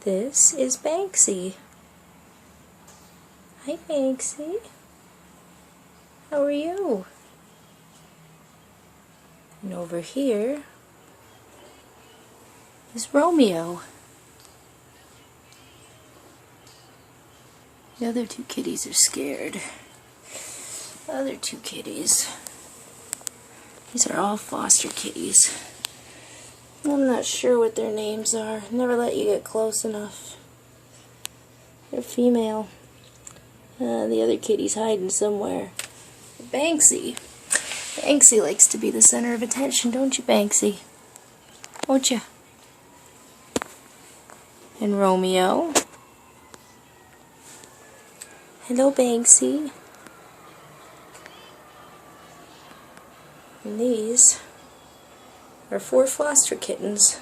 This is Banksy. Hi, Banksy. How are you? And over here is Romeo. The other two kitties are scared. The other two kitties. These are all foster kitties. I'm not sure what their names are. Never let you get close enough. They're female. The other kitty's hiding somewhere. Banksy. Banksy likes to be the center of attention, don't you, Banksy? Won't you? And Romeo. Hello, Banksy. And these are 4 foster kittens.